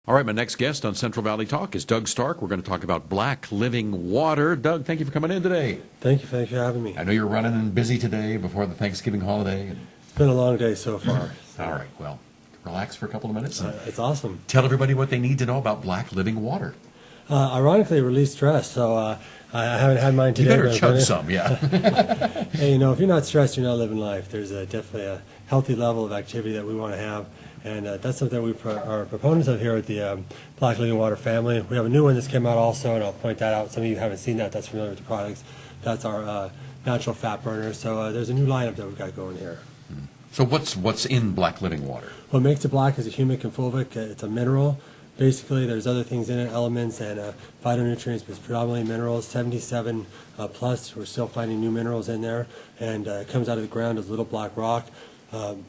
All right, my next guest on Central Valley Talk is Doug Stark. We're going to talk about black living water. Doug, thank you for coming in today. Thank you. Thanks for having me. I know you're running and busy today before the Thanksgiving holiday. It's been a long day so far. All right, well, relax for a couple of minutes. It's awesome. Tell everybody what they need to know about black living water. Ironically, it relieves stress, so I haven't had mine today. You better chug some, yeah. Hey, if you're not stressed, you're not living life. There's definitely a healthy level of activity that we want to have, and that's something we are proponents of here at the Black Living Water family. We have a new one that's came out also, and I'll point that out. Some of you haven't seen that. That's familiar with the products. That's our natural fat burner. So there's a new lineup that we've got going here. So what's in black living water? What makes it black is a humic and fulvic. It's a mineral. Basically, there's other things in it, elements and phytonutrients, but it's predominantly minerals, 77 plus. We're still finding new minerals in there, and it comes out of the ground as little black rock.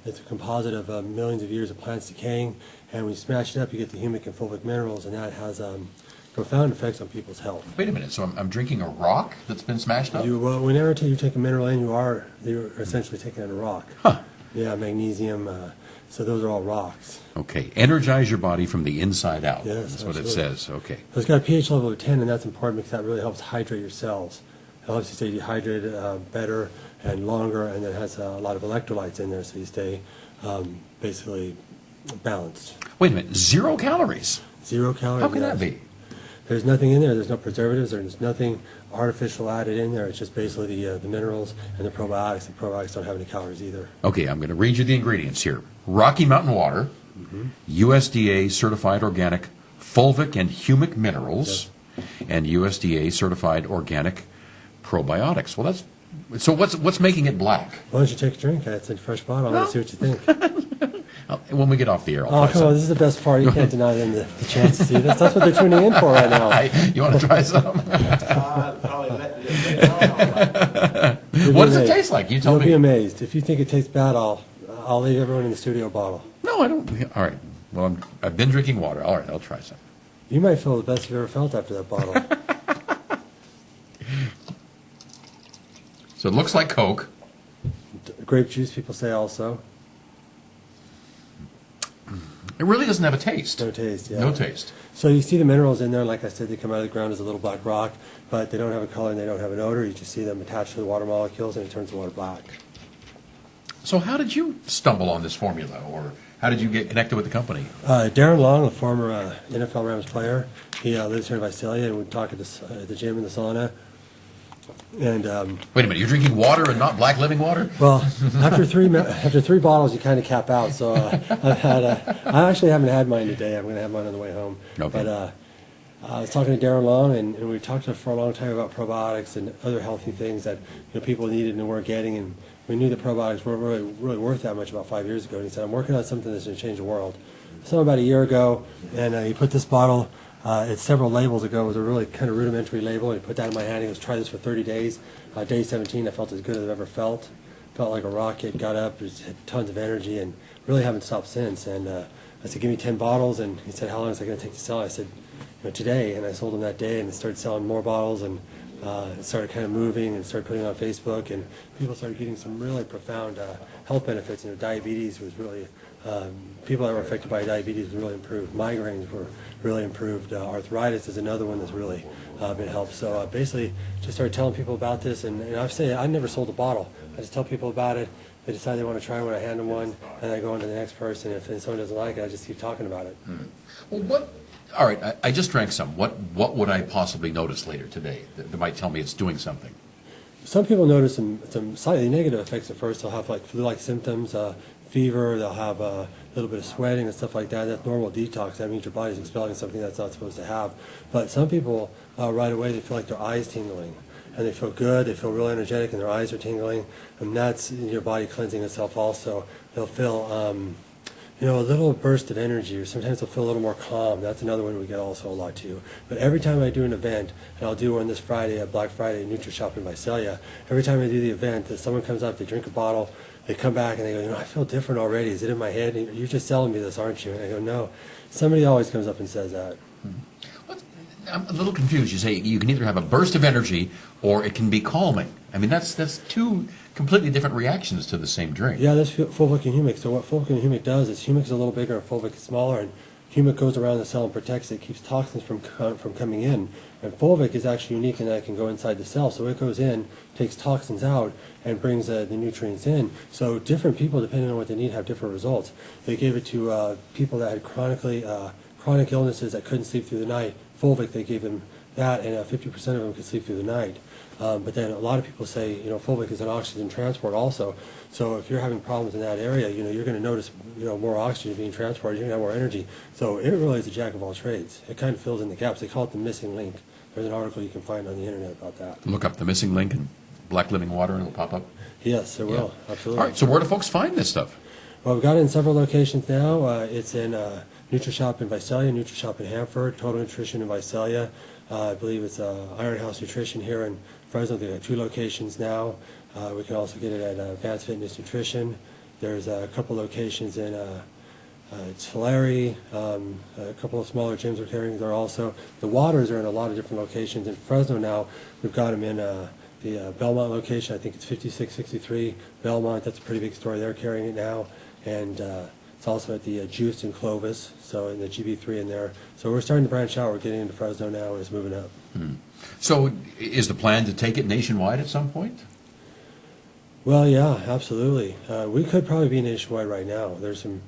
It's a composite of millions of years of plants decaying, and when you smash it up, you get the humic and fulvic minerals, and that has profound effects on people's health. Wait a minute, so I'm drinking a rock that's been smashed up? Whenever you take a mineral in, you're essentially taking in a rock. Huh. Yeah, magnesium. So those are all rocks. Okay, energize your body from the inside out. Yes, that's what it absolutely. says. Okay. So it's got a pH level of 10, and that's important because that really helps hydrate your cells. It helps you stay dehydrated better and longer, and it has a lot of electrolytes in there, so you stay basically balanced. Wait a minute, 0 calories? 0 calories. How can that be? There's nothing in there. There's no preservatives. There's nothing artificial added in there. It's just basically the minerals and the probiotics. The probiotics don't have any calories either. Okay, I'm going to read you the ingredients here. Rocky Mountain water, USDA certified organic fulvic and humic minerals, and USDA certified organic probiotics. Well, so what's making it black? Why don't you take a drink? It's in a fresh bottle. I want to see what you think. When we get off the air, I'll Oh, try come some. on. This is the best part. You can't deny them the chance to see this. That's what they're tuning in for right now. You want to try some? Probably let What does it taste like? You tell You'll be me. amazed. If you think it tastes bad, I'll leave everyone in the studio bottle. No, I don't. All right. Well, I've been drinking water. All right, I'll try some. You might feel the best you've ever felt after that bottle. So it looks like Coke. Grape juice, people say also. It really doesn't have a taste. No taste, yeah. No taste. So you see the minerals in there. Like I said, they come out of the ground as a little black rock, but they don't have a color and they don't have an odor. You just see them attached to the water molecules, and it turns the water black. So how did you stumble on this formula, or how did you get connected with the company? Darren Long, a former NFL Rams player, he lives here in Visalia, and we talk at the gym in the sauna. And Wait a minute, you're drinking water and not black living water? well, after three bottles, you kind of cap out. So I actually haven't had mine today. I'm going to have mine on the way home. Okay. But I was talking to Darren Long, and we talked for a long time about probiotics and other healthy things that people needed and weren't getting. And we knew that probiotics weren't really worth that much about 5 years ago. And he said, I'm working on something that's going to change the world. So about a year ago, and he put this bottle. It's several labels ago. It was a really kind of rudimentary label. He put that in my hand. He goes, try this for 30 days. Day 17, I felt as good as I've ever felt. Felt like a rocket. Got up, just had tons of energy, and really haven't stopped since. And I said, give me 10 bottles. And he said, how long is it going to take to sell? I said, today. And I sold them that day, and started selling more bottles, and it started kind of moving, and started putting it on Facebook, and people started getting some really profound health benefits. Diabetes was really people that were affected by diabetes was really improved. Migraines were really improved. Arthritis is another one that's really been helped. So basically, just started telling people about this, and I've said I never sold a bottle. I just tell people about it. They decide they want to try one. I hand them one, and I go on to the next person. If someone doesn't like it, I just keep talking about it. Well, all right, I just drank some. What would I possibly notice later today that might tell me it's doing something? Some people notice some slightly negative effects at first. They'll have like flu-like symptoms, fever. They'll have a little bit of sweating and stuff like that. That's normal detox. That means your body's expelling something that's not supposed to have. But some people right away they feel like their eyes tingling, and they feel good. They feel really energetic, and their eyes are tingling, and that's your body cleansing itself. Also, they'll feel a little burst of energy, or sometimes they'll feel a little more calm. That's another one we get also a lot too. But every time I do an event, and I'll do one this Friday at Black Friday NutriShop in Visalia, every time I do the event, someone comes up, they drink a bottle, they come back and they go, I feel different already. Is it in my head? You're just selling me this, aren't you? And I go, no. Somebody always comes up and says that. I'm a little confused. You say you can either have a burst of energy or it can be calming. I mean, that's two completely different reactions to the same drink. Yeah, that's fulvic and humic. So what fulvic and humic does is humic is a little bigger and fulvic is smaller, and humic goes around the cell and protects it, keeps toxins from coming in. And fulvic is actually unique in that it can go inside the cell. So it goes in, takes toxins out, and brings the nutrients in. So different people, depending on what they need, have different results. They gave it to people that had chronic illnesses that couldn't sleep through the night. Fulvic, they gave them that, and 50% of them could sleep through the night. But then a lot of people say, fulvic is an oxygen transport also. So if you're having problems in that area, you're going to notice, more oxygen being transported. You're going to have more energy. So it really is a jack of all trades. It kind of fills in the gaps. They call it the missing link. There's an article you can find on the internet about that. Look up the missing link in Black Living Water and it'll pop up. Yes, it will. Yeah. Absolutely. All right, so where do folks find this stuff? Well, we've got it in several locations now. It's in NutriShop in Visalia, NutriShop in Hanford, Total Nutrition in Visalia. I believe it's Iron House Nutrition here in Fresno. They have 2 locations now. We can also get it at Advanced Fitness Nutrition. There's a couple locations in Tulare. A couple of smaller gyms are carrying there also. The waters are in a lot of different locations. In Fresno now, we've got them in the Belmont location. I think it's 5663 Belmont. That's a pretty big store. They're carrying it now. And it's also at the Juice in Clovis, so in the GB3 in there. So we're starting to branch out. We're getting into Fresno now, and it's moving up. So is the plan to take it nationwide at some point? Well, yeah, absolutely. We could probably be nationwide right now. There's some.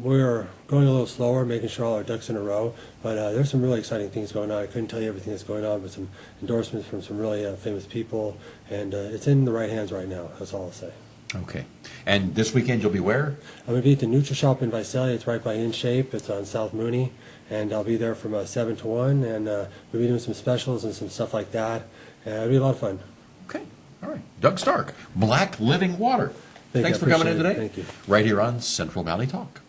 We're going a little slower, making sure all our ducks in a row, but there's some really exciting things going on. I couldn't tell you everything that's going on, but some endorsements from some really famous people, and it's in the right hands right now. That's all I'll say. Okay. And this weekend you'll be where? I'm going to be at the NutriShop in Visalia. It's right by InShape. It's on South Mooney, and I'll be there from 7 to 1, and we'll be doing some specials and some stuff like that. It'll be a lot of fun. Okay. All right. Doug Stark, Black Living Water. Thanks for coming in today. Thank you. Right here on Central Valley Talk.